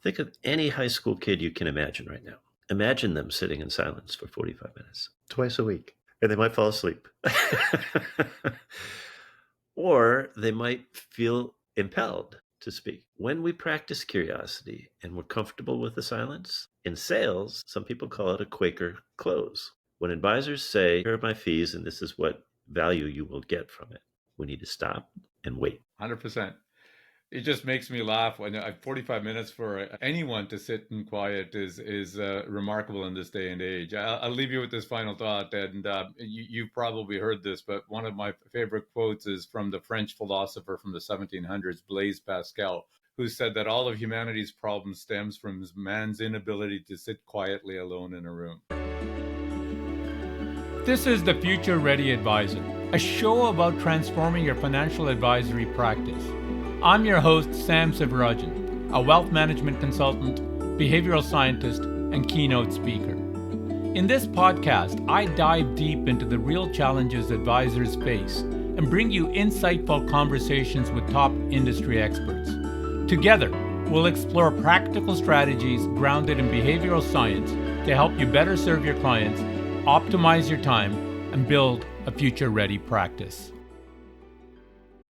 Think of any high school kid you can imagine right now. Imagine them sitting in silence for 45 minutes, twice a week, and they might fall asleep. Or they might feel impelled to speak. When we practice curiosity and we're comfortable with the silence, in sales, some people call it a Quaker close. When advisors say, here are my fees and this is what value you will get from it, we need to stop and wait. 100%. It just makes me laugh when 45 minutes for anyone to sit in quiet is remarkable in this day and age. I'll leave you with this final thought, and you've probably heard this, but one of my favorite quotes is from the French philosopher from the 1700s, Blaise Pascal, who said that all of humanity's problem stems from man's inability to sit quietly alone in a room. This is the Future Ready Advisor, a show about transforming your financial advisory practice. I'm your host, Sam Sivarajan, a wealth management consultant, behavioral scientist, and keynote speaker. In this podcast, I dive deep into the real challenges advisors face and bring you insightful conversations with top industry experts. Together, we'll explore practical strategies grounded in behavioral science to help you better serve your clients, optimize your time, and build a future-ready practice.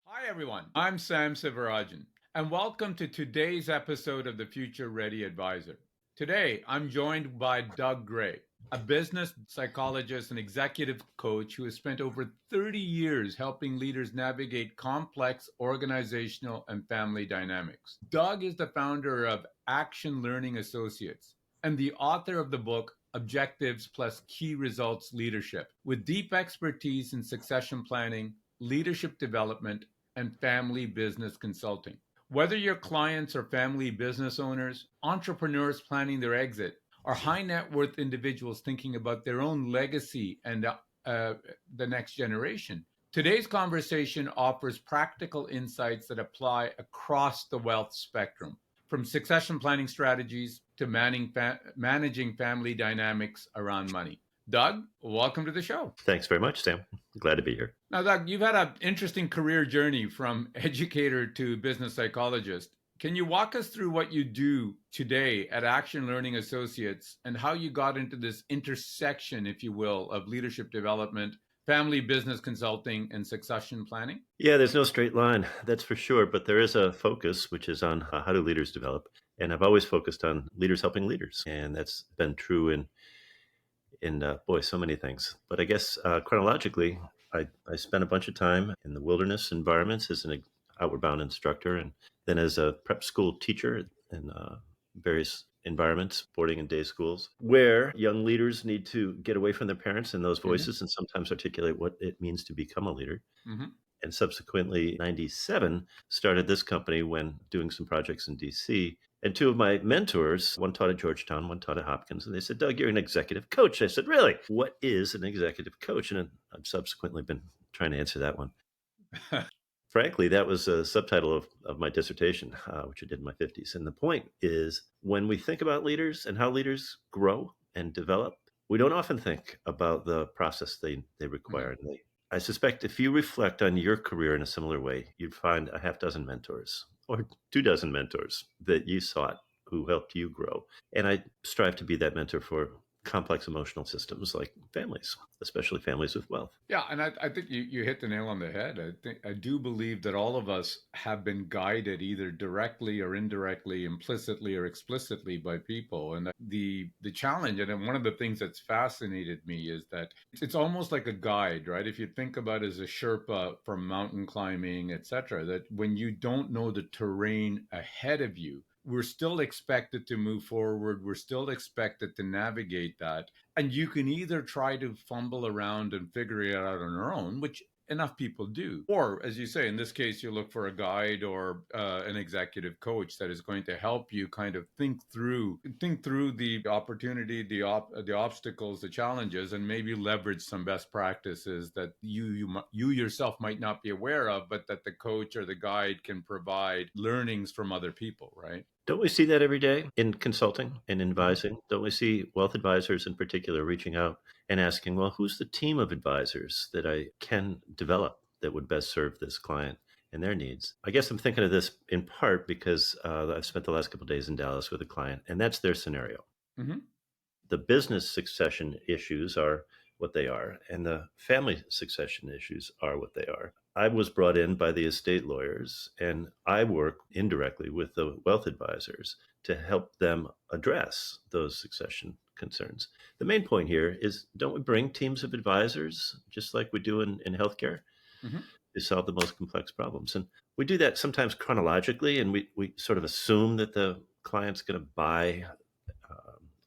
Hi everyone, I'm Sam Sivarajan, and welcome to today's episode of the Future Ready Advisor. Today, I'm joined by E.D.G.E, a business psychologist and executive coach who has spent over 30 years helping leaders navigate complex organizational and family dynamics. Doug is the founder of Action Learning Associates and the author of the book Objectives plus Key Results Leadership, with deep expertise in succession planning, leadership development, and family business consulting. Whether your clients are family business owners, entrepreneurs planning their exit, or high net worth individuals thinking about their own legacy and the next generation, today's conversation offers practical insights that apply across the wealth spectrum, from succession planning strategies to managing family dynamics around money. Doug, welcome to the show. Thanks very much, Sam. Glad to be here. Now, Doug, you've had an interesting career journey from educator to business psychologist. Can you walk us through what you do today at Action Learning Associates and how you got into this intersection, if you will, of leadership development, family business consulting, and succession planning? Yeah, there's no straight line, that's for sure, but there is a focus, which is on how do leaders develop. And I've always focused on leaders helping leaders, and that's been true in so many things. But I guess chronologically, I spent a bunch of time in the wilderness environments as an outward bound instructor, and then as a prep school teacher in various environments, boarding and day schools, where young leaders need to get away from their parents and those voices and sometimes articulate what it means to become a leader. Mm-hmm. And subsequently, 97, started this company when doing some projects in DC. And two of my mentors, one taught at Georgetown, one taught at Hopkins, and they said, Doug, you're an executive coach. I said, really? What is an executive coach? And I've subsequently been trying to answer that one. Frankly, that was a subtitle of my dissertation, which I did in my 50s. And the point is, when we think about leaders and how leaders grow and develop, we don't often think about the process they require. Mm-hmm. And I suspect if you reflect on your career in a similar way, you'd find a half dozen mentors or 24 mentors that you sought who helped you grow. And I strive to be that mentor for complex emotional systems like families, especially families with wealth. Yeah, and I think you hit the nail on the head. I do believe that all of us have been guided either directly or indirectly, implicitly or explicitly by people. And the challenge, and one of the things that's fascinated me is that it's almost like a guide, right? If you think about it as a Sherpa for mountain climbing, etc., that when you don't know the terrain ahead of you, we're still expected to move forward. We're still expected to navigate that. And you can either try to fumble around and figure it out on your own, which enough people do. Or, as you say, in this case, you look for a guide or an executive coach that is going to help you kind of think through the opportunity, the obstacles, the challenges, and maybe leverage some best practices that you yourself might not be aware of, but that the coach or the guide can provide learnings from other people, right? Don't we see that every day in consulting and advising? Don't we see wealth advisors in particular reaching out and asking, well, who's the team of advisors that I can develop that would best serve this client? and their needs. I guess I'm thinking of this in part because I've spent the last couple of days in Dallas with a client, and that's their scenario. Mm-hmm. The business succession issues are what they are, and the family succession issues are what they are. I was brought in by the estate lawyers, and I work indirectly with the wealth advisors to help them address those succession concerns. The main point here is, don't we bring teams of advisors, just like we do in healthcare, Mm-hmm. to solve the most complex problems? And we do that sometimes chronologically, and we sort of assume that the client's going to buy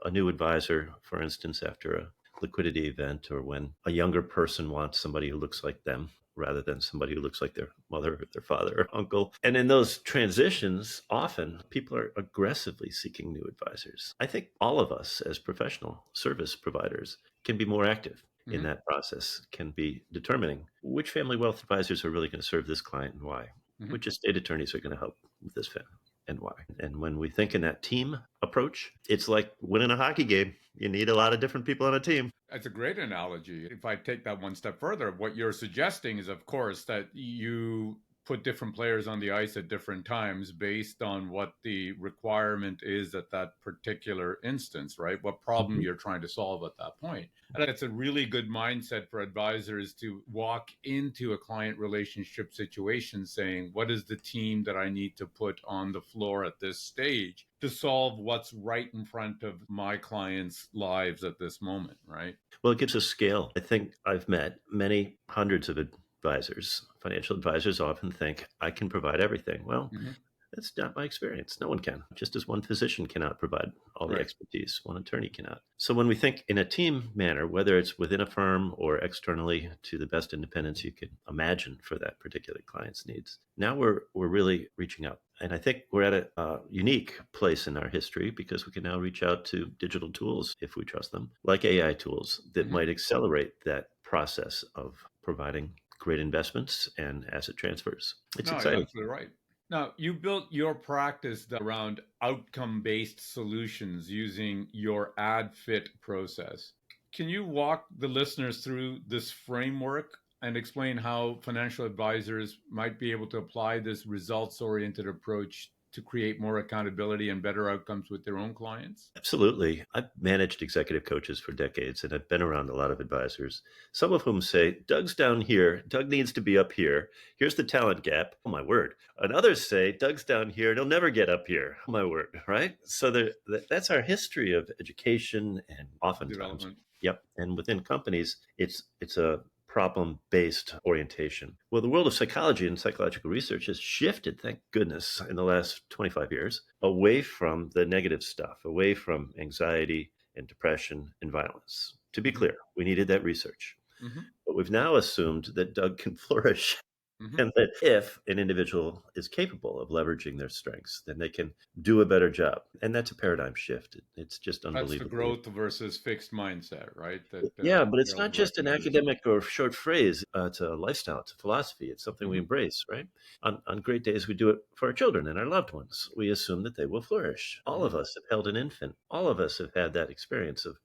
a new advisor, for instance, after a liquidity event, or when a younger person wants somebody who looks like them rather than somebody who looks like their mother or their father or uncle. And in those transitions, often people are aggressively seeking new advisors. I think all of us as professional service providers can be more active in Mm-hmm. that process, can be determining which family wealth advisors are really going to serve this client and why, Mm-hmm. which estate attorneys are going to help with this family and why. And when we think in that team approach, it's like winning a hockey game. You need a lot of different people on a team. That's a great analogy. If I take that one step further, what you're suggesting is, of course, that you put different players on the ice at different times based on what the requirement is at that particular instance, right? What problem Mhm. you're trying to solve at that point. And it's a really good mindset for advisors to walk into a client relationship situation saying, what is the team that I need to put on the floor at this stage to solve what's right in front of my clients' lives at this moment, right? Well, it gives us scale. I think I've met many hundreds of advisors. Financial advisors often think, I can provide everything. Well, Mm-hmm. that's not my experience. No one can. Just as one physician cannot provide all the Right. expertise, one attorney cannot. So when we think in a team manner, whether it's within a firm or externally to the best independence you can imagine for that particular client's needs, now we're really reaching out. And I think we're at a unique place in our history because we can now reach out to digital tools, if we trust them, like AI tools that Mm-hmm. might accelerate that process of providing great investments and asset transfers. It's No, you're exciting. absolutely right. Now, you built your practice around outcome based solutions using your AdFit process. Can you walk the listeners through this framework and explain how financial advisors might be able to apply this results oriented approach to create more accountability and better outcomes with their own clients? Absolutely. I've managed executive coaches for decades, and I've been around a lot of advisors, some of whom say, Doug's down here. Doug needs to be up here. Here's the talent gap. Oh, my word. And others say, Doug's down here and he'll never get up here. Oh, my word. Right? So that's our history of education, and oftentimes, Development. yep. And within companies, it's a problem-based orientation. Well, the world of psychology and psychological research has shifted, thank goodness, in the last 25 years, away from the negative stuff, away from anxiety and depression and violence. To be Mm-hmm. clear, we needed that research. Mm-hmm. But we've now assumed that Doug can flourish, Mm-hmm. and that if an individual is capable of leveraging their strengths, then they can do a better job. And that's a paradigm shift. It's just That's the unbelievable. growth versus fixed mindset, right? That Yeah, but it's not Harold just an recognizes. academic or short phrase. It's a lifestyle. It's a philosophy. It's something we Mm-hmm. embrace, right? On great days, we do it for our children and our loved ones. We assume that they will flourish. All Mm-hmm. of us have held an infant. All of us have had that experience of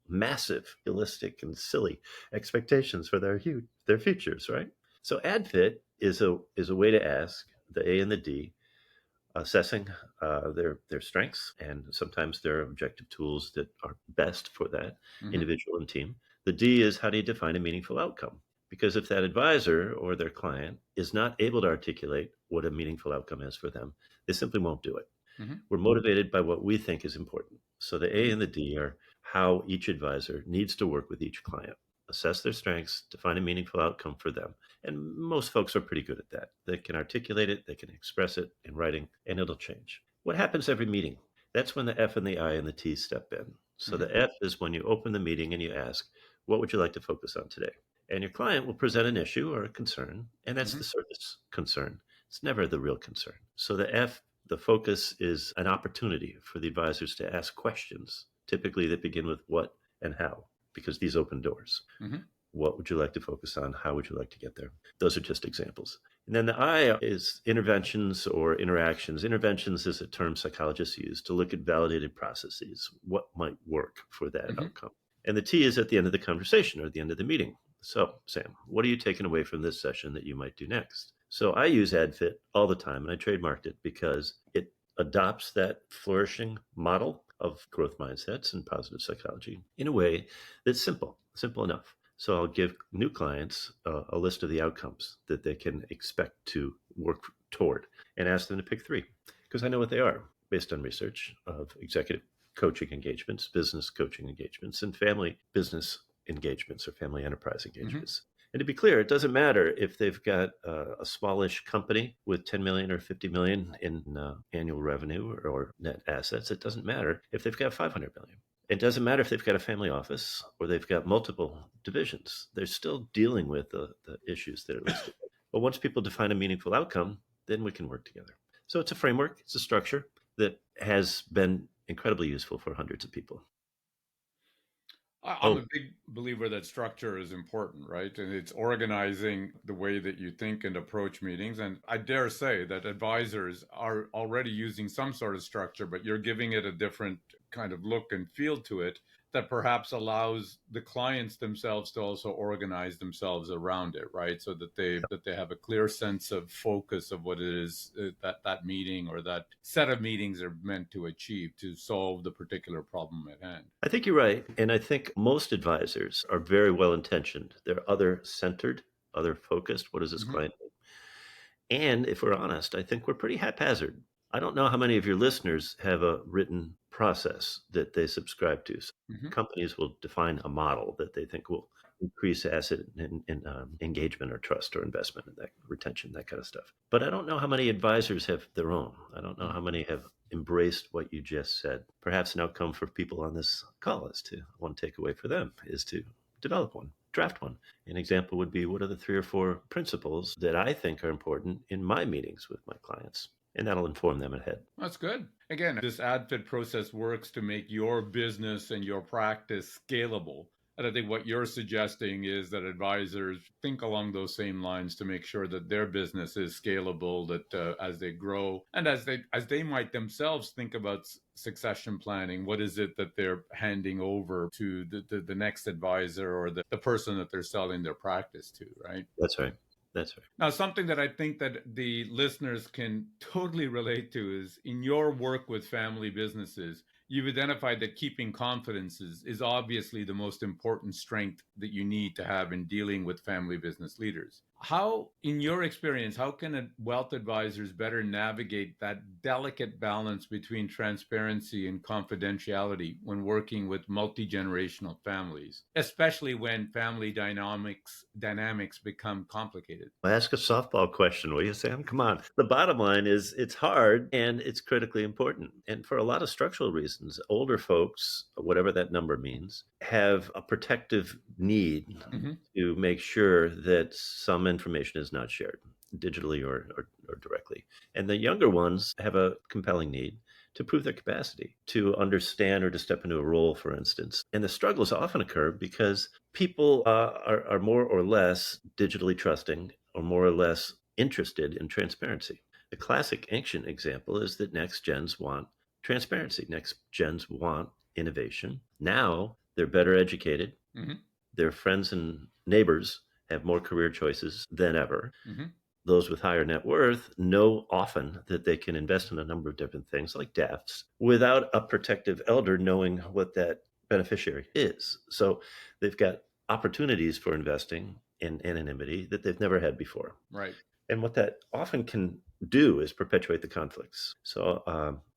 massive, realistic, and silly expectations for their futures, right? So AdFit is a way to ask the A and the D, assessing their strengths and sometimes their objective tools that are best for that Mm-hmm. individual and team. The D is, how do you define a meaningful outcome? Because if that advisor or their client is not able to articulate what a meaningful outcome is for them, they simply won't do it. Mm-hmm. We're motivated by what we think is important. So the A Mm-hmm. and the D are how each advisor needs to work with each client, assess their strengths, define a meaningful outcome for them. And most folks are pretty good at that. They can articulate it, they can express it in writing, and it'll change. What happens every meeting? That's when the F and the I and the T step in. So Mm-hmm. the F is when you open the meeting and you ask, what would you like to focus on today? And your client will present an issue or a concern, and that's Mm-hmm. the service concern. It's never the real concern. So the F, the focus, is an opportunity for the advisors to ask questions, typically that begin with what and how, because these open doors. Mm-hmm. What would you like to focus on? How would you like to get there? Those are just examples. And then the I is interventions or interactions. Interventions is a term psychologists use to look at validated processes, what might work for that Mm-hmm. outcome. And the T is at the end of the conversation or at the end of the meeting. So, Sam, what are you taking away from this session that you might do next? So I use AdFit all the time, and I trademarked it because it adopts that flourishing model of growth mindsets and positive psychology in a way that's simple enough. So I'll give new clients a list of the outcomes that they can expect to work toward and ask them to pick three, because I know what they are based on research of executive coaching engagements, business coaching engagements, and family business engagements or family enterprise engagements. And to be clear, it doesn't matter if they've got a smallish company with 10 million or 50 million in annual revenue or net assets. It doesn't matter if they've got 500 million. It doesn't matter if they've got a family office or they've got multiple divisions. They're still dealing with the issues that are listed. But once people define a meaningful outcome, then we can work together. So it's a framework, it's a structure that has been incredibly useful for hundreds of people. I'm a big believer that structure is important, right? And it's organizing the way that you think and approach meetings. And I dare say that advisors are already using some sort of structure, but you're giving it a different kind of look and feel to it that perhaps allows the clients themselves to also organize themselves around it, right? So that they have a clear sense of focus of what it is that meeting or that set of meetings are meant to achieve to solve the particular problem at hand. I think you're right. And I think most advisors are very well intentioned. They're other centered, other focused. What does this client need? And if we're honest, I think we're pretty haphazard. I don't know how many of your listeners have a written process that they subscribe to. So companies will define a model that they think will increase asset and engagement or trust or investment and that retention, that kind of stuff. But I don't know how many advisors have their own. I don't know how many have embraced what you just said. Perhaps an outcome for people on this call is to one takeaway for them is to develop one, draft one. An example would be, what are the 3 or 4 principles that I think are important in my meetings with my clients? And that'll inform them ahead. That's good. Again, this AdFit process works to make your business and your practice scalable. And I think what you're suggesting is that advisors think along those same lines to make sure that their business is scalable, that as they grow and as they might themselves think about succession planning, what is it that they're handing over to the next advisor or the person that they're selling their practice to, right? That's right. That's right. Now, something that I think that the listeners can totally relate to is in your work with family businesses, you've identified that keeping confidences is obviously the most important strength that you need to have in dealing with family business leaders. How, in your experience, how can wealth advisors better navigate that delicate balance between transparency and confidentiality when working with multi-generational families, especially when family dynamics become complicated? Well, ask a softball question, will you, Sam? Come on. The bottom line is it's hard and it's critically important. And for a lot of structural reasons, older folks, whatever that number means, have a protective need to make sure that some information is not shared digitally or directly. And the younger ones have a compelling need to prove their capacity to understand or to step into a role, for instance. And the struggles often occur because people are more or less digitally trusting or more or less interested in transparency. The classic ancient example is that next gens want transparency. Next gens want innovation. Now they're better educated. Their friends and neighbors have more career choices than ever. Those with higher net worth know often that they can invest in a number of different things like DAFs without a protective elder knowing what that beneficiary is. So they've got opportunities for investing in anonymity that they've never had before. Right. And what that often can do is perpetuate the conflicts. So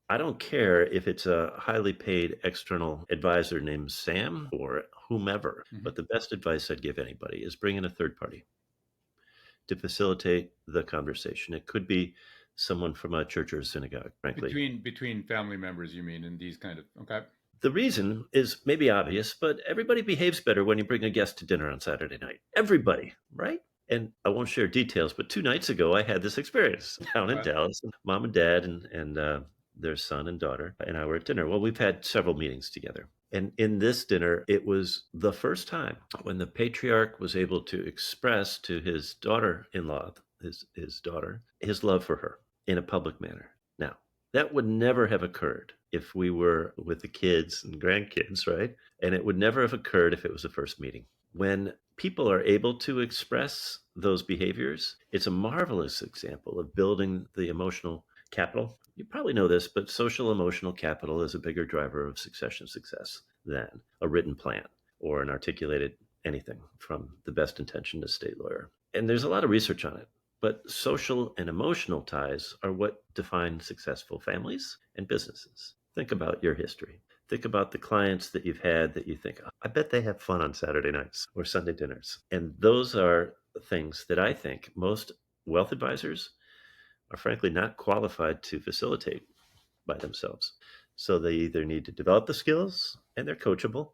I don't care if it's a highly paid external advisor named Sam or whomever, but the best advice I'd give anybody is bring in a third party to facilitate the conversation. It could be someone from a church or a synagogue, frankly. Between family members, you mean, in these kind of, okay. The reason is maybe obvious, but everybody behaves better when you bring a guest to dinner on Saturday night. Everybody, right? And I won't share details, but 2 nights ago, I had this experience down in Dallas. Mom and dad and their son and daughter and I were at dinner. Well, we've had several meetings together. And in this dinner, it was the first time when the patriarch was able to express to his daughter-in-law, his daughter, his love for her in a public manner. Now, that would never have occurred if we were with the kids and grandkids, right? And it would never have occurred if it was the first meeting. When people are able to express those behaviors, it's a marvelous example of building the emotional capital. You probably know this, but social emotional capital is a bigger driver of succession success than a written plan or an articulated anything from the best intentioned estate lawyer. And there's a lot of research on it. But social and emotional ties are what define successful families and businesses. Think about your history. Think about the clients that you've had that you think, "Oh, I bet they have fun on Saturday nights or Sunday dinners." And those are things that I think most wealth advisors are frankly not qualified to facilitate by themselves. So they either need to develop the skills, and they're coachable.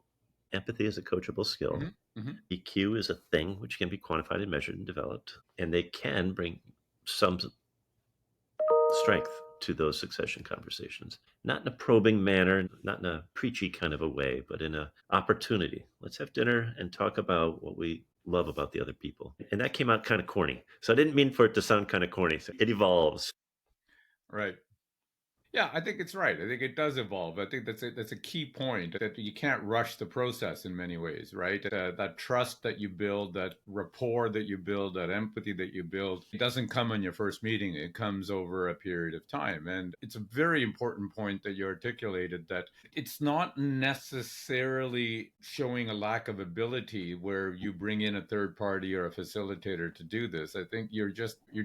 Empathy is a coachable skill. Mm-hmm. Mm-hmm. EQ is a thing which can be quantified and measured and developed, and they can bring some strength to those succession conversations, not in a probing manner, not in a preachy kind of a way, but in an opportunity. Let's have dinner and talk about what we love about the other people. And that came out kind of corny. So I didn't mean for it to sound kind of corny. So it evolves. Right. Yeah, I think it's right. I think it does evolve. I think that's a key point that you can't rush the process in many ways, right? That trust that you build, that rapport that you build, that empathy that you build, it doesn't come on your first meeting. It comes over a period of time. And it's a very important point that you articulated, that it's not necessarily showing a lack of ability where you bring in a third party or a facilitator to do this. I think you're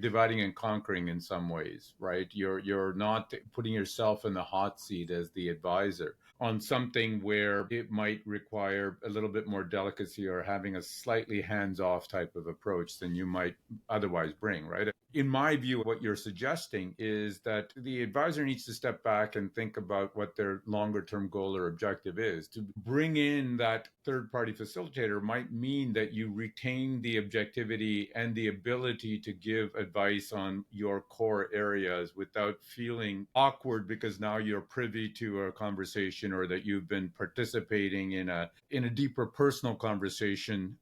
dividing and conquering in some ways, right? You're not putting yourself in the hot seat as the advisor on something where it might require a little bit more delicacy or having a slightly hands-off type of approach than you might otherwise bring, right? In my view, what you're suggesting is that the advisor needs to step back and think about what their longer term goal or objective is. To bring in that third party facilitator might mean that you retain the objectivity and the ability to give advice on your core areas without feeling awkward because now you're privy to a conversation, or that you've been participating in a deeper personal conversation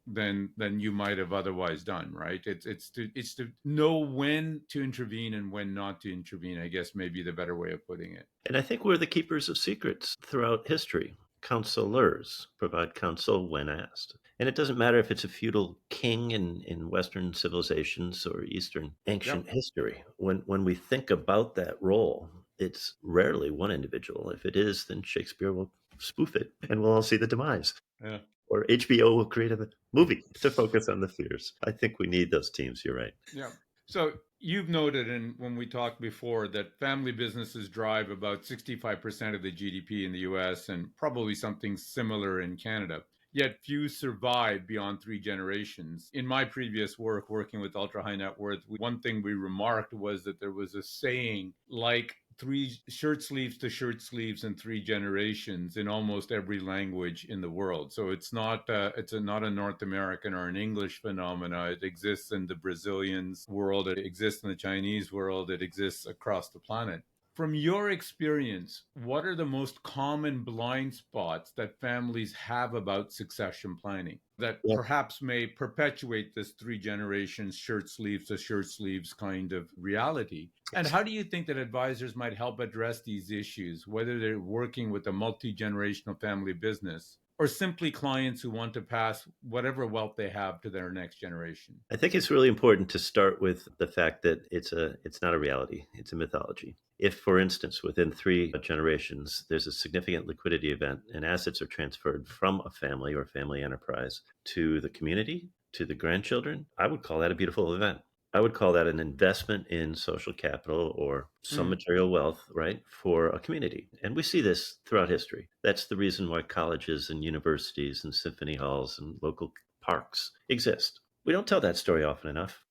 than you might have otherwise done, right? It's to know when to intervene and when not to intervene, I guess, maybe the better way of putting it. And I think we're the keepers of secrets throughout history. Counselors provide counsel when asked. And it doesn't matter if it's a feudal king in Western civilizations or Eastern ancient history. When we think about that role, it's rarely one individual. If it is, then Shakespeare will spoof it and we'll all see the demise. Yeah. Or HBO will create a movie to focus on the fears. I think we need those teams. You're right. Yeah. So you've noted, and when we talked before, that family businesses drive about 65% of the GDP in the US and probably something similar in Canada. Yet few survive beyond 3 generations. In my previous work, working with ultra high net worth, one thing we remarked was that there was a saying like 3 shirt sleeves to shirt sleeves in 3 generations in almost every language in the world. So it's not not a North American or an English phenomena. It exists in the Brazilians world. It exists in the Chinese world. It exists across the planet. From your experience, what are the most common blind spots that families have about succession planning that perhaps may perpetuate this 3 generations, shirt sleeves to shirt sleeves kind of reality? And how do you think that advisors might help address these issues, whether they're working with a multi-generational family business or simply clients who want to pass whatever wealth they have to their next generation? I think it's really important to start with the fact that it's not a reality, it's a mythology. If, for instance, within 3 generations, there's a significant liquidity event and assets are transferred from a family or family enterprise to the community, to the grandchildren, I would call that a beautiful event. I would call that an investment in social capital or some material wealth, right, for a community. And we see this throughout history. That's the reason why colleges and universities and symphony halls and local parks exist. We don't tell that story often enough.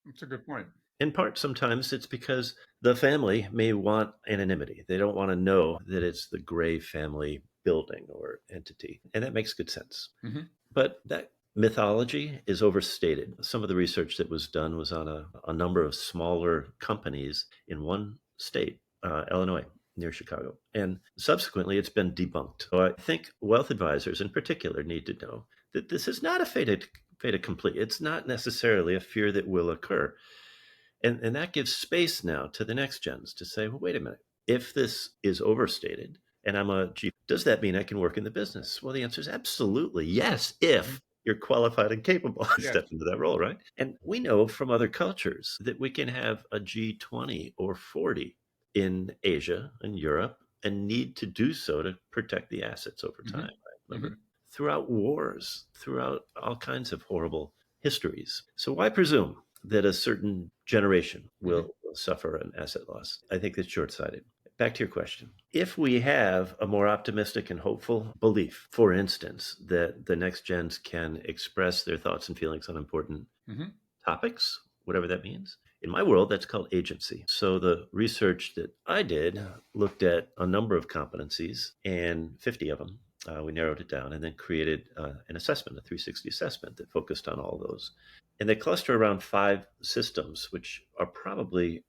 That's a good point. In part, sometimes it's because the family may want anonymity. They don't want to know that it's the Gray family building or entity. And that makes good sense. Mm-hmm. But that mythology is overstated. Some of the research that was done was on a number of smaller companies in one state, Illinois, near Chicago. And subsequently, it's been debunked. So I think wealth advisors in particular need to know that this is not a fait accompli. It's not necessarily a fear that will occur. And that gives space now to the next gens to say, well, wait a minute. If this is overstated and I'm a chief, does that mean I can work in the business? Well, the answer is absolutely yes, if you're qualified and capable to Yes. step into that role, right? And we know from other cultures that we can have a G20 or 40 in Asia and Europe and need to do so to protect the assets over time, Mm-hmm. right? Remember? Throughout wars, throughout all kinds of horrible histories. So why presume that a certain generation will suffer an asset loss? I think that's short-sighted. Back to your question. If we have a more optimistic and hopeful belief, for instance, that the next gens can express their thoughts and feelings on important Mm-hmm. topics, whatever that means. In my world, that's called agency. So the research that I did looked at a number of competencies, and 50 of them. We narrowed it down and then created an assessment, a 360 assessment that focused on all those. And they cluster around 5 systems, which are probably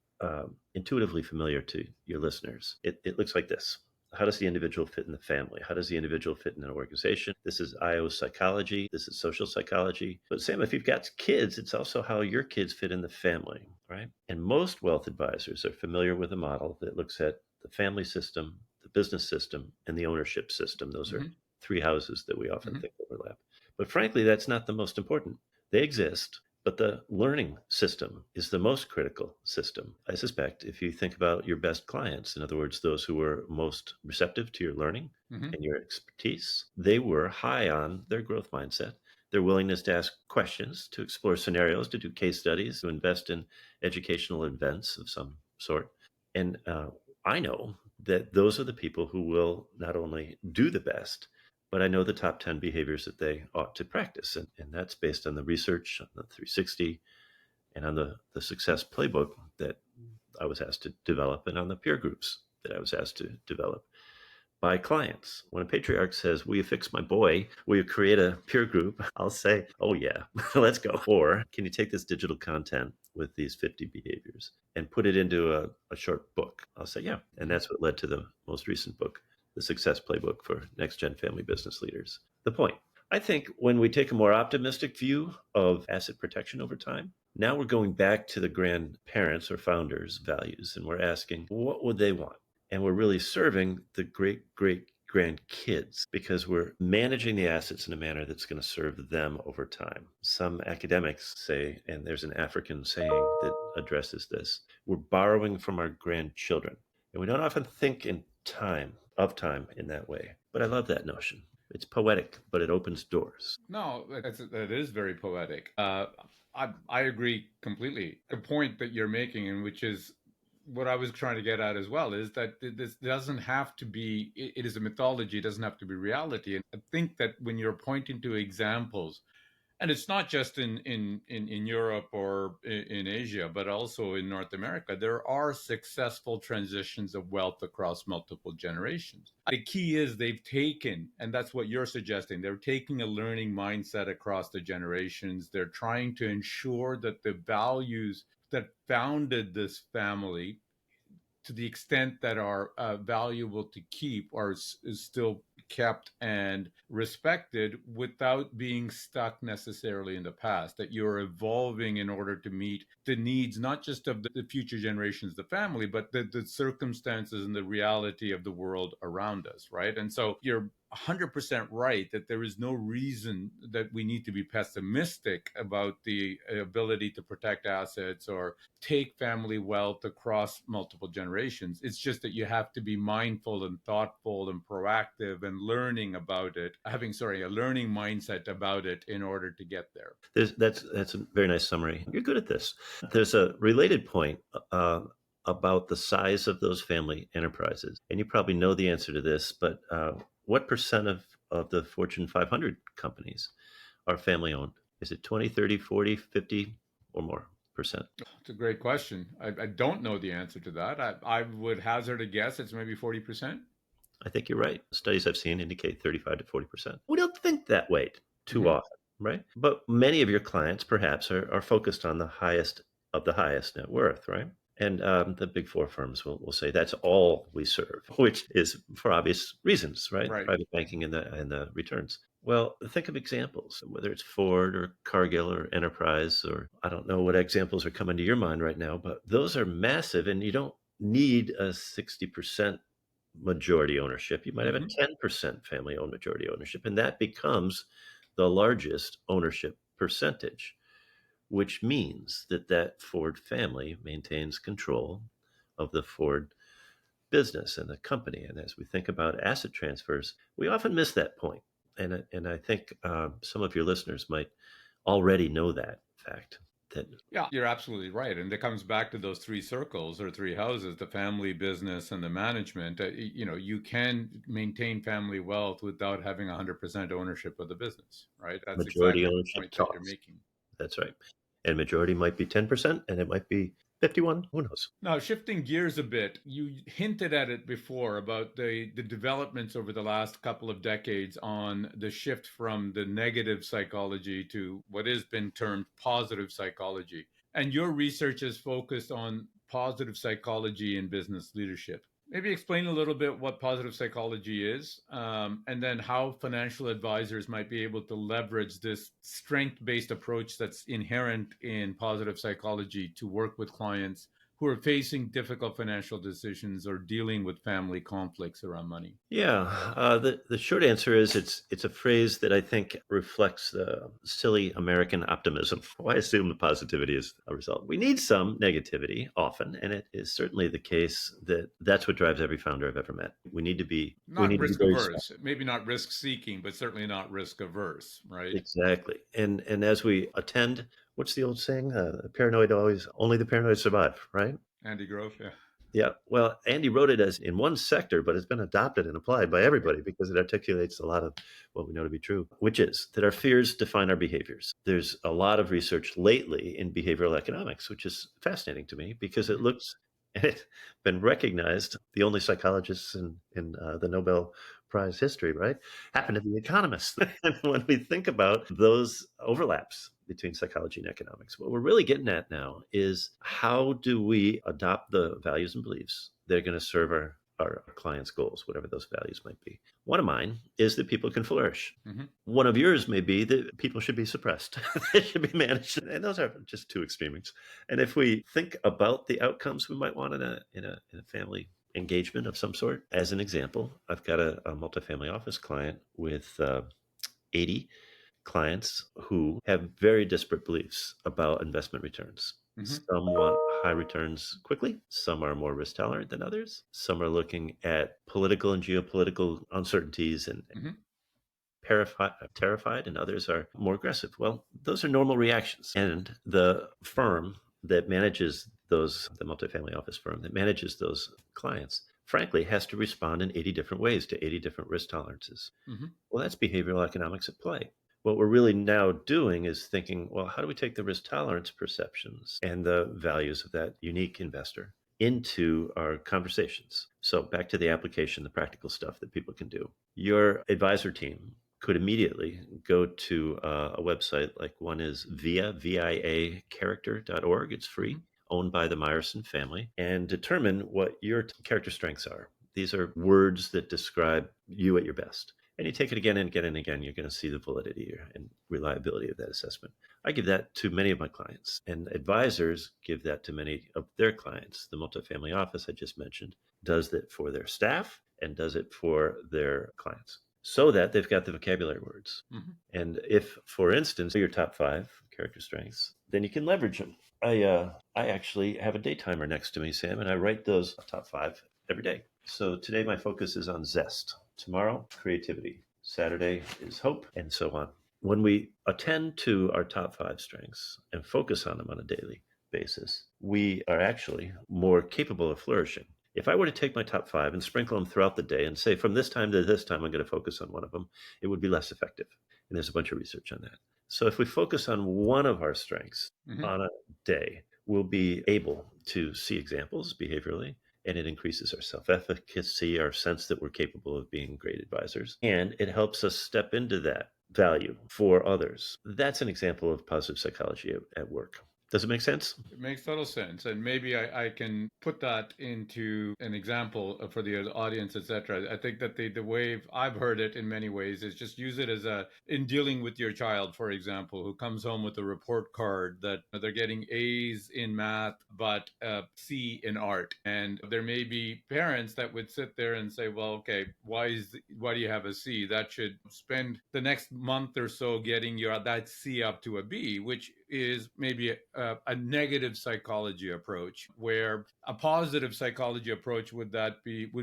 intuitively familiar to your listeners. It looks like this. How does the individual fit in the family? How does the individual fit in an organization? This is IO psychology. This is social psychology. But Sam, if you've got kids, it's also how your kids fit in the family, right? And most wealth advisors are familiar with a model that looks at the family system, the business system, and the ownership system. Those are 3 houses that we often think overlap. But frankly, that's not the most important. They exist, but the learning system is the most critical system. I suspect if you think about your best clients, in other words, those who were most receptive to your learning and your expertise, they were high on their growth mindset, their willingness to ask questions, to explore scenarios, to do case studies, to invest in educational events of some sort. And I know that those are the people who will not only do the best, but I know the top 10 behaviors that they ought to practice. And that's based on the research, on the 360, and on the success playbook that I was asked to develop, and on the peer groups that I was asked to develop by clients. When a patriarch says, "Will you fix my boy? Will you create a peer group?" I'll say, "Oh, yeah, let's go." Or, "Can you take this digital content with these 50 behaviors and put it into a short book?" I'll say, "Yeah." And that's what led to the most recent book, The Success Playbook for Next Gen Family Business Leaders. The point, I think when we take a more optimistic view of asset protection over time, now we're going back to the grandparents or founders' values, and we're asking, what would they want? And we're really serving the great grandkids because we're managing the assets in a manner that's going to serve them over time. Some academics say, and there's an African saying that addresses this, we're borrowing from our grandchildren. And we don't often think in time in that way. But I love that notion. It's poetic, but it opens doors. No, that is very poetic. I agree completely. The point that you're making, and which is what I was trying to get at as well, is that this doesn't have to be. It is a mythology. It doesn't have to be reality. And I think that when you're pointing to examples, and it's not just in Europe or in Asia, but also in North America, there are successful transitions of wealth across multiple generations. The key is they've taken, and that's what you're suggesting, they're taking a learning mindset across the generations. They're trying to ensure that the values that founded this family, to the extent that are valuable to keep, is still kept and respected without being stuck necessarily in the past, that you're evolving in order to meet the needs not just of the future generations, the family, but the circumstances and the reality of the world around us, right? And so you're 100% right that there is no reason that we need to be pessimistic about the ability to protect assets or take family wealth across multiple generations. It's just that you have to be mindful and thoughtful and proactive and learning about it, having, a learning mindset about it in order to get there. That's a very nice summary. You're good at this. There's a related point about the size of those family enterprises. And you probably know the answer to this, but what percent of the Fortune 500 companies are family owned? Is it 20, 30, 40, 50 or more percent? It's a great question. I don't know the answer to that. I would hazard a guess it's maybe 40%. I think you're right. Studies I've seen indicate 35 to 40%. We don't think that way too often, right? But many of your clients perhaps are focused on the highest of the highest net worth, right? And the big 4 firms will say that's all we serve, which is for obvious reasons, right? Right. Private banking and the returns. Well, think of examples, whether it's Ford or Cargill or Enterprise, or I don't know what examples are coming to your mind right now, but those are massive, and you don't need a 60% majority ownership. You might have a 10% family owned majority ownership, and that becomes the largest ownership percentage, which means that that Ford family maintains control of the Ford business and the company. And as we think about asset transfers, we often miss that point. And I think some of your listeners might already know that fact. That Yeah, you're absolutely right. And it comes back to those three circles or three houses, the family, business, and the management. You can maintain family wealth without having 100% ownership of the business, right? That's majority exactly the ownership point that you're talks. making. That's right. And majority might be 10% and it might be 51. Who knows? Now, shifting gears a bit, you hinted at it before about the developments over the last couple of decades on the shift from the negative psychology to what has been termed positive psychology. And your research is focused on positive psychology in business leadership. Maybe explain a little bit what positive psychology is, and then how financial advisors might be able to leverage this strength based approach that's inherent in positive psychology to work with clients who are facing difficult financial decisions or dealing with family conflicts around money. Yeah, the short answer is it's a phrase that I think reflects the silly American optimism. Why assume the positivity is a result? We need some negativity often, and it is certainly the case that that's what drives every founder I've ever met. We Not need to be risk very averse, maybe not risk seeking, but certainly not risk averse, right? exactly. And as we attend, what's the old saying? Paranoid always only the paranoid survive, right? Andy Grove, yeah. Yeah, well, Andy wrote it as in one sector, but it's been adopted and applied by everybody because it articulates a lot of what we know to be true, which is that our fears define our behaviors. There's a lot of research lately in behavioral economics, which is fascinating to me because it looks and it's been recognized. The only psychologists in the Nobel Prize history, right, happen to be economists. And when we think about those overlaps between psychology and economics, what we're really getting at now is how do we adopt the values and beliefs that are going to serve our clients' goals, whatever those values might be. One of mine is that people can flourish. Mm-hmm. One of yours may be that people should be suppressed. They should be managed. And those are just two extremes. And if we think about the outcomes we might want in a family engagement of some sort, as an example, I've got a multifamily office client with 80 clients who have very disparate beliefs about investment returns. Mm-hmm. Some want high returns quickly. Some are more risk tolerant than others. Some are looking at political and geopolitical uncertainties and Mm-hmm. terrified, and others are more aggressive. Well, those are normal reactions. And the firm that manages those, the multifamily office firm that manages those clients, frankly, has to respond in 80 different ways to 80 different risk tolerances. Mm-hmm. Well, that's behavioral economics at play. What we're really now doing is thinking, well, how do we take the risk tolerance perceptions and the values of that unique investor into our conversations? So back to the application, the practical stuff that people can do. Your advisor team could immediately go to a website like one is VIA character.org. It's free, owned by the Meyerson family, and determine what your character strengths are. These are words that describe you at your best. And you take it again and again and again, you're going to see the validity and reliability of that assessment. I give that to many of my clients, and advisors give that to many of their clients. The multifamily office I just mentioned does that for their staff and does it for their clients so that they've got the vocabulary words. Mm-hmm. And if, for instance, your top 5 character strengths, then you can leverage them. I actually have a day timer next to me, Sam, and I write those top 5 every day. So today my focus is on zest. Tomorrow, creativity. Saturday is hope, and so on. When we attend to our top 5 strengths and focus on them on a daily basis, we are actually more capable of flourishing. If I were to take my top 5 and sprinkle them throughout the day and say from this time to this time I'm going to focus on one of them, it would be less effective. And there's a bunch of research on that. So if we focus on one of our strengths on a day, we'll be able to see examples behaviorally, and it increases our self-efficacy, our sense that we're capable of being great advisors, and it helps us step into that value for others. That's an example of positive psychology at work. Does it make sense? It makes total sense. And maybe I can put that into an example for the audience, etc. I think that the way I've heard it in many ways is just use it as in dealing with your child, for example, who comes home with a report card that they're getting A's in math, but C in art. And there may be parents that would sit there and say, well, okay, why do you have a C? That should spend the next month or so getting that C up to a B, which is maybe a negative psychology approach, where a positive psychology approach would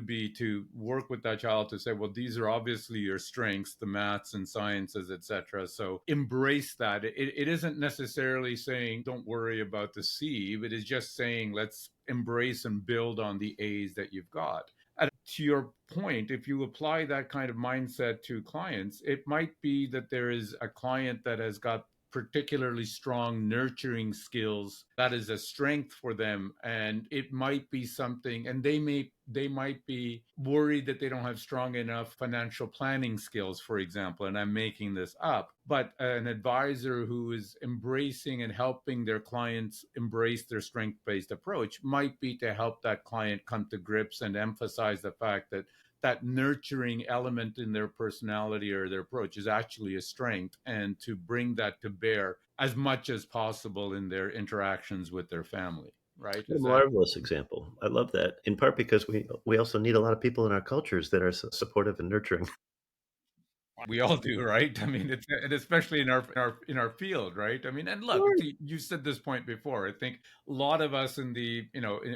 be to work with that child to say, well, these are obviously your strengths, the maths and sciences, etc. So embrace that. It isn't necessarily saying don't worry about the C, but it's just saying let's embrace and build on the A's that you've got. And to your point, if you apply that kind of mindset to clients, it might be that there is a client that has got particularly strong nurturing skills that is a strength for them, and it might be something, and they might be worried that they don't have strong enough financial planning skills, for example, and I'm making this up. But an advisor who is embracing and helping their clients embrace their strength-based approach might be to help that client come to grips and emphasize the fact that that nurturing element in their personality or their approach is actually a strength, and to bring that to bear as much as possible in their interactions with their family, right? A Is that marvelous example. I love that. In part because we also need a lot of people in our cultures that are supportive and nurturing. we all do, right? I mean, it's and especially in our field, right? I mean, and look, Sure. you said this point before. I think a lot of us in the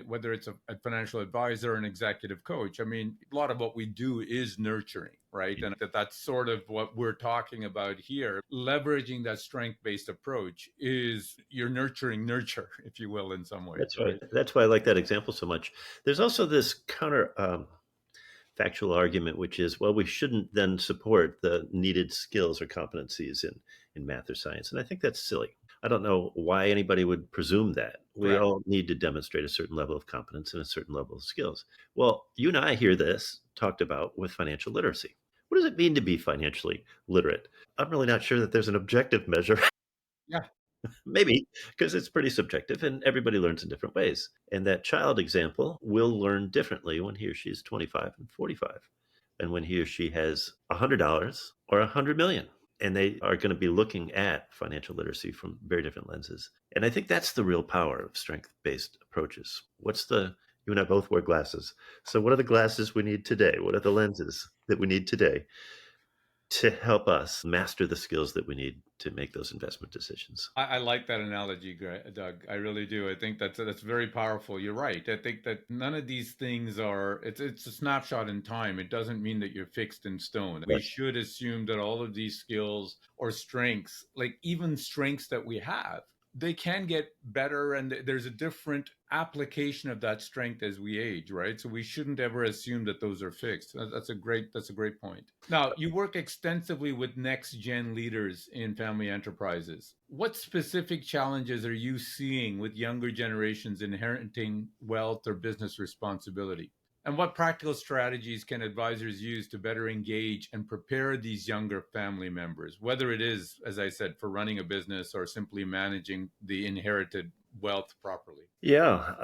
whether it's a financial advisor or an executive coach, I mean, a lot of what we do is nurturing, right? And that's sort of what we're talking about here. Leveraging that strength-based approach is your nurturing nurture, if you will, in some ways, That's right. right? That's why I like that example so much. There's also this counter factual argument, which is, well, we shouldn't then support the needed skills or competencies in math or science. And I think that's silly. I don't know why anybody would presume that. We Correct. all need to demonstrate a certain level of competence and a certain level of skills. Well, you and I hear this talked about with financial literacy. What does it mean to be financially literate? I'm really not sure that there's an objective measure. Yeah. Maybe, because it's pretty subjective and everybody learns in different ways. And that child example will learn differently when he or she is 25 and 45 and when he or she has $100 or 100 million. And they are going to be looking at financial literacy from very different lenses. And I think that's the real power of strength-based approaches. You and I both wear glasses. So what are the glasses we need today? What are the lenses that we need today to help us master the skills that we need to make those investment decisions? I like that analogy, Doug. I really do. I think that's very powerful. You're right. I think that none of these things are. It's a snapshot in time. It doesn't mean that you're fixed in stone. We Right. should assume that all of these skills or strengths, like even strengths that we have, they can get better, and there's a different application of that strength as we age, right? So we shouldn't ever assume that those are fixed. That's a great point. Now, you work extensively with next gen leaders in family enterprises. What specific challenges are you seeing with younger generations inheriting wealth or business responsibility? And what practical strategies can advisors use to better engage and prepare these younger family members, whether it is, as I said, for running a business or simply managing the inherited wealth properly? Yeah,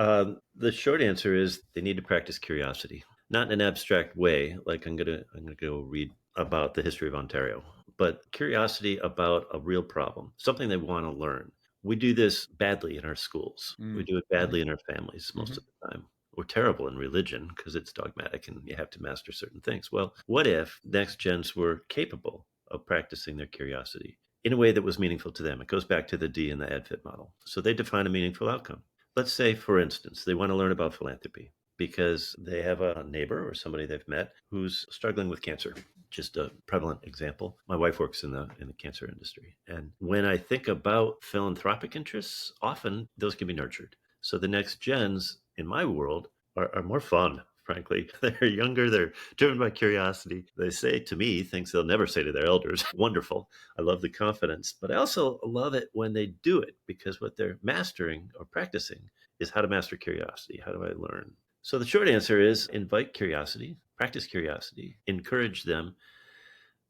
the short answer is they need to practice curiosity, not in an abstract way, like I'm gonna go read about the history of Ontario, but curiosity about a real problem, something they want to learn. We do this badly in our schools. We Mm. do it badly in our families most Mhm. of the time. We're terrible in religion because it's dogmatic and you have to master certain things. Well, what if next gens were capable of practicing their curiosity in a way that was meaningful to them? It goes back to the D in the AdFit model. So they define a meaningful outcome. Let's say, for instance, they want to learn about philanthropy because they have a neighbor or somebody they've met who's struggling with cancer. Just a prevalent example. My wife works in the cancer industry. And when I think about philanthropic interests, often those can be nurtured. So the next gens in my world are more fun, frankly. They're younger, they're driven by curiosity. They say to me things they'll never say to their elders. Wonderful. I love the confidence, but I also love it when they do it because what they're mastering or practicing is how to master curiosity. How do I learn? So the short answer is invite curiosity, practice curiosity, encourage them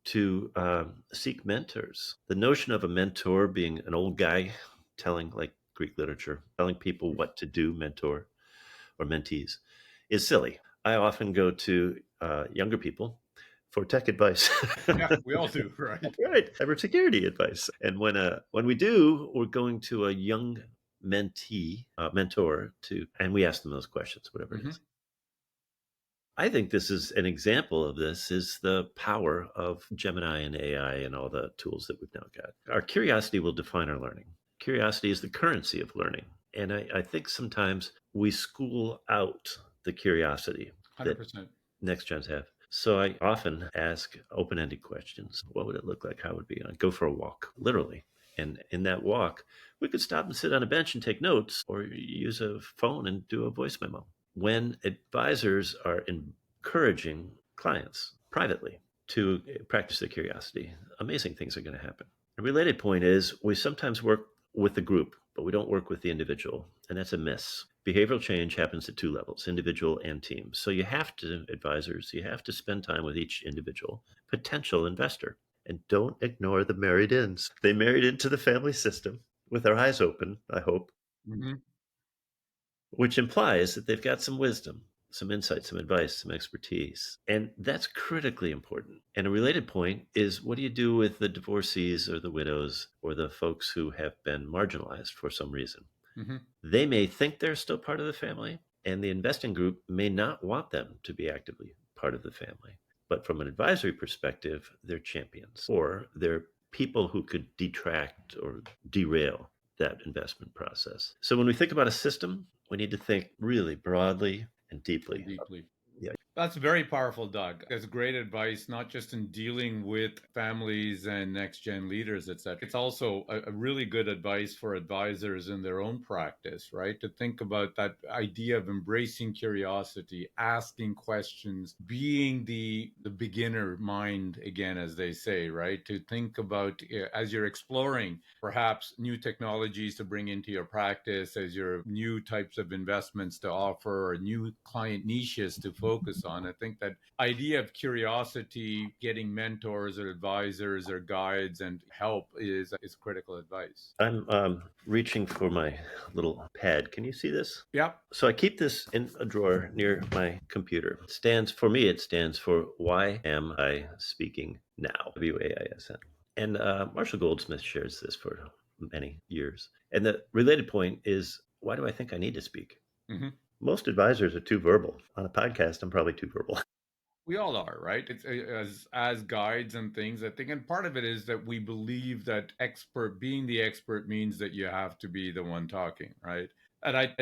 to seek mentors. The notion of a mentor being an old guy telling like Greek literature. Telling people what to do, mentor or mentees, is silly. I often go to younger people for tech advice. Yeah, we all do, right? Right, cybersecurity advice. And when we do, we're going to a young mentor, and we ask them those questions, whatever it is. I think this is an example of this is the power of Gemini and AI and all the tools that we've now got. Our curiosity will define our learning. Curiosity is the currency of learning. And I think sometimes we school out the curiosity that 100%. next gens have. So I often ask open-ended questions. What would it look like? How would it be? I'd go for a walk, literally. And in that walk, we could stop and sit on a bench and take notes or use a phone and do a voice memo. When advisors are encouraging clients privately to practice their curiosity, amazing things are going to happen. A related point is we sometimes work with the group, but we don't work with the individual. And that's a miss. Behavioral change happens at two levels, individual and team. So you have to, advisors, you have to spend time with each individual potential investor. And don't ignore the married ins. They married into the family system with their eyes open, I hope, which implies that they've got some wisdom, some insight, some advice, some expertise. And that's critically important. And a related point is what do you do with the divorcees or the widows or the folks who have been marginalized for some reason? They may think they're still part of the family, and the investing group may not want them to be actively part of the family. But from an advisory perspective, they're champions, or they're people who could detract or derail that investment process. So when we think about a system, we need to think really broadly and deeply. Yeah. That's very powerful, Doug. That's great advice, not just in dealing with families and next gen leaders, etc. It's also a really good advice for advisors in their own practice, right? To think about that idea of embracing curiosity, asking questions, being the beginner mind again, as they say, right? To think about as you're exploring perhaps new technologies to bring into your practice, as your new types of investments to offer, or new client niches to focus on. I think that idea of curiosity, getting mentors or advisors or guides and help is critical advice. I'm reaching for my little pad. Can you see this? Yep. So I keep this in a drawer near my computer. It stands for Why Am I Speaking Now? WAISN. And Marshall Goldsmith shares this for many years. And the related point is, why do I think I need to speak? Most advisors are too verbal. On a podcast, I'm probably too verbal. We all are, right? It's as guides and things, I think, and part of it is that we believe that being the expert means that you have to be the one talking, right? And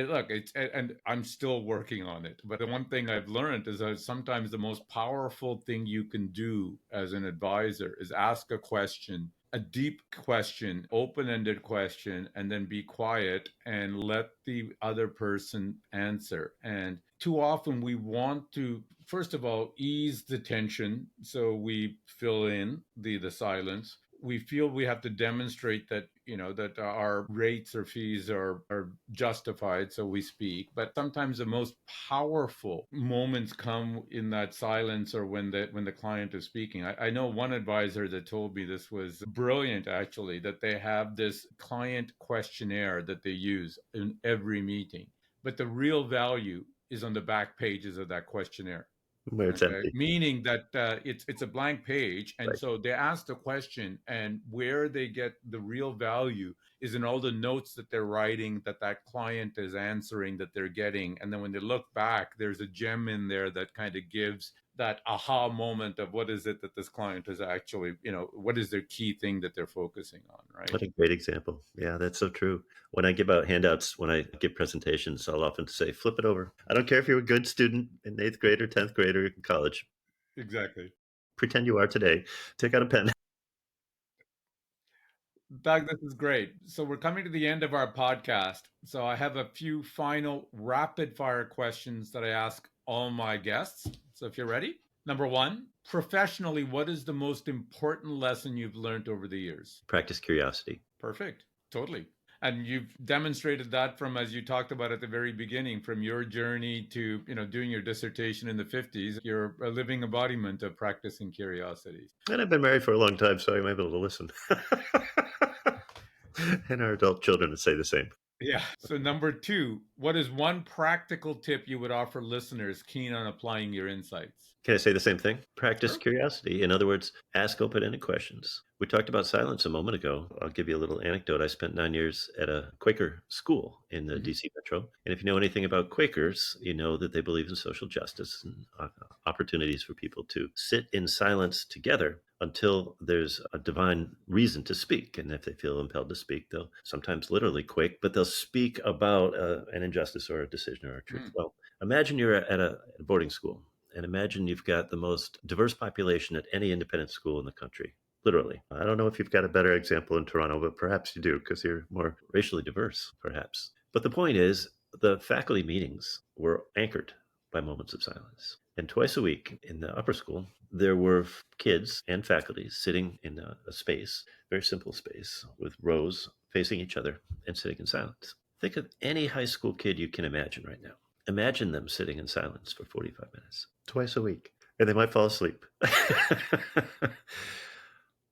and I'm still working on it. But the one thing I've learned is that sometimes the most powerful thing you can do as an advisor is ask a question, a deep question, open-ended question, and then be quiet and let the other person answer. And too often we want to, first of all, ease the tension. So we fill in the silence. We feel we have to demonstrate that, that our rates or fees are justified, so we speak. But sometimes the most powerful moments come in that silence or when the client is speaking. I know one advisor that told me this was brilliant, actually, that they have this client questionnaire that they use in every meeting. But the real value is on the back pages of that questionnaire. Where it's empty. Meaning that it's a blank page, and Right. so they ask the question, and where they get the real value is in all the notes that they're writing, that client is answering, that they're getting, and then when they look back, there's a gem in there that kind of gives that aha moment of what is it that this client is actually, what is their key thing that they're focusing on, right? What a great example. Yeah, that's so true. When I give out handouts, when I give presentations, I'll often say, flip it over. I don't care if you're a good student in 8th grade or 10th grade or in college. Exactly. Pretend you are today. Take out a pen. Doug, this is great. So we're coming to the end of our podcast. So I have a few final rapid fire questions that I ask all my guests. So if you're ready, number one, professionally, what is the most important lesson you've learned over the years? Practice curiosity. Perfect. Totally. And you've demonstrated that from, as you talked about at the very beginning, from your journey to, doing your dissertation in the 50s, you're a living embodiment of practicing curiosity. And I've been married for a long time, so I'm able to listen. And our adult children would say the same. Yeah. So number two, what is one practical tip you would offer listeners keen on applying your insights? Can I say the same thing? Practice Sure. curiosity. In other words, ask open-ended questions. We talked about silence a moment ago. I'll give you a little anecdote. I spent 9 years at a Quaker school in the Mhm. DC metro. And if you know anything about Quakers, you know that they believe in social justice and opportunities for people to sit in silence together until there's a divine reason to speak. And if they feel impelled to speak, they'll sometimes literally quake, but they'll speak about an injustice or a decision or a truth. Mm. Well, imagine you're at a boarding school, and imagine you've got the most diverse population at any independent school in the country. Literally. I don't know if you've got a better example in Toronto, but perhaps you do because you're more racially diverse, perhaps. But the point is, the faculty meetings were anchored by moments of silence. And twice a week in the upper school, there were kids and faculty sitting in a space, very simple space, with rows facing each other and sitting in silence. Think of any high school kid you can imagine right now. Imagine them sitting in silence for 45 minutes, twice a week, and they might fall asleep.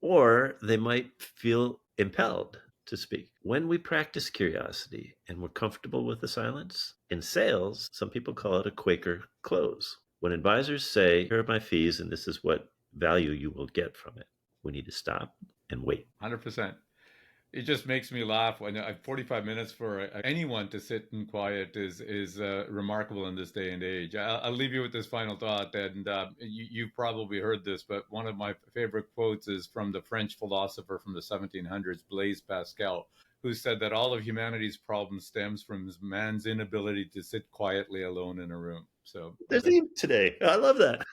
Or they might feel impelled to speak. When we practice curiosity and we're comfortable with the silence, in sales, some people call it a Quaker close. When advisors say, here are my fees and this is what value you will get from it, we need to stop and wait. 100%. It just makes me laugh when 45 minutes for anyone to sit in quiet is remarkable in this day and age. I'll leave you with this final thought, and you've probably heard this, but one of my favorite quotes is from the French philosopher from the 1700s, Blaise Pascal, who said that all of humanity's problem stems from man's inability to sit quietly alone in a room. So I There's think theme today. I love that.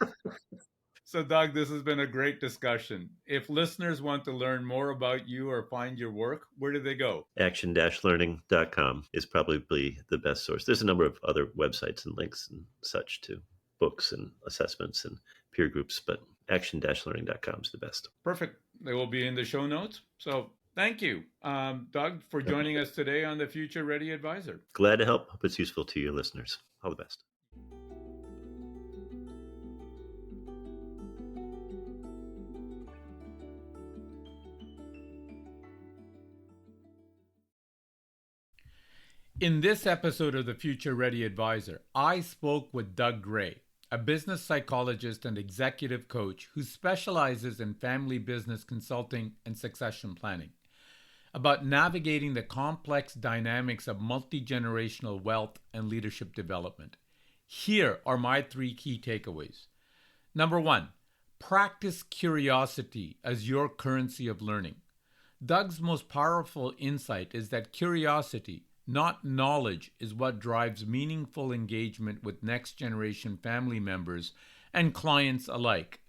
so, Doug, this has been a great discussion. If listeners want to learn more about you or find your work, where do they go? Action-learning.com is probably the best source. There's a number of other websites and links and such to books and assessments and peer groups, but action-learning.com is the best. Perfect. They will be in the show notes. So, thank you, Doug, for joining us today on the Future Ready Advisor. Glad to help. Hope it's useful to your listeners. All the best. In this episode of the Future Ready Advisor, I spoke with E.D.G.E, a business psychologist and executive coach who specializes in family business consulting and succession planning, about navigating the complex dynamics of multi-generational wealth and leadership development. Here are my 3 key takeaways. Number 1, practice curiosity as your currency of learning. Doug's most powerful insight is that curiosity, not knowledge, is what drives meaningful engagement with next-generation family members and clients alike.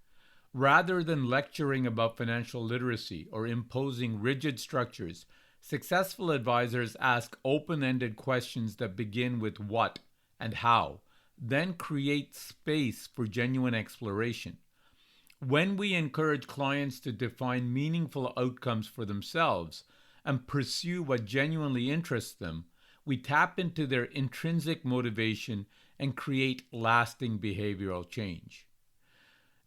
Rather than lecturing about financial literacy or imposing rigid structures, successful advisors ask open-ended questions that begin with what and how, then create space for genuine exploration. When we encourage clients to define meaningful outcomes for themselves and pursue what genuinely interests them, we tap into their intrinsic motivation and create lasting behavioral change.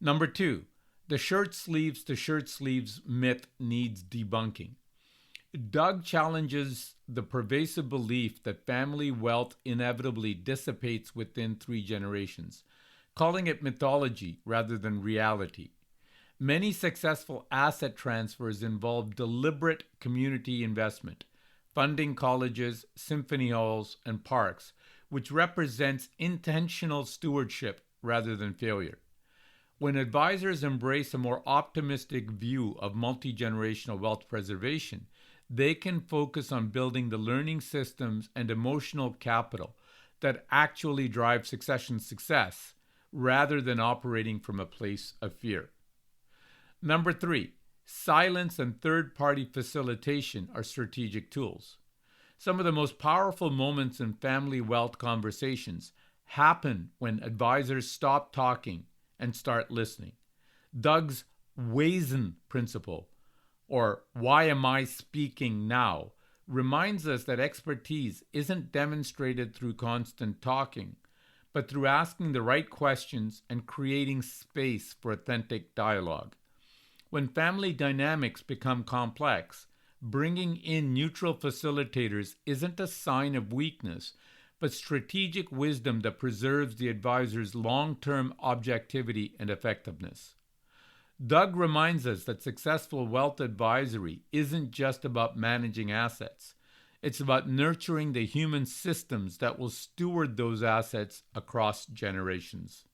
Number 2, the shirt sleeves to shirt sleeves myth needs debunking. Doug challenges the pervasive belief that family wealth inevitably dissipates within 3 generations, calling it mythology rather than reality. Many successful asset transfers involve deliberate community investment, funding colleges, symphony halls, and parks, which represents intentional stewardship rather than failure. When advisors embrace a more optimistic view of multi-generational wealth preservation, they can focus on building the learning systems and emotional capital that actually drive succession success, rather than operating from a place of fear. Number 3, silence and third-party facilitation are strategic tools. Some of the most powerful moments in family wealth conversations happen when advisors stop talking and start listening. Doug's Weizen principle, or why am I speaking now, reminds us that expertise isn't demonstrated through constant talking, but through asking the right questions and creating space for authentic dialogue. When family dynamics become complex, bringing in neutral facilitators isn't a sign of weakness, but strategic wisdom that preserves the advisor's long-term objectivity and effectiveness. Doug reminds us that successful wealth advisory isn't just about managing assets. It's about nurturing the human systems that will steward those assets across generations.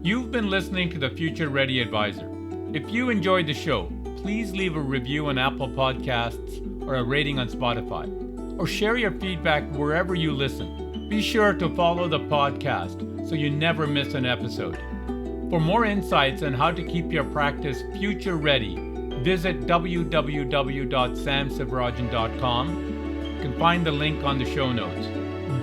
You've been listening to the Future Ready Advisor. If you enjoyed the show, please leave a review on Apple Podcasts or a rating on Spotify, or share your feedback wherever you listen. Be sure to follow the podcast so you never miss an episode. For more insights on how to keep your practice future ready, visit www.samsivarajan.com. You can find the link on the show notes.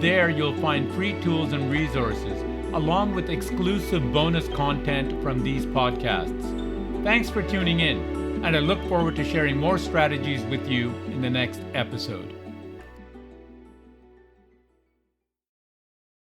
There you'll find free tools and resources, along with exclusive bonus content from these podcasts. Thanks for tuning in, and I look forward to sharing more strategies with you in the next episode.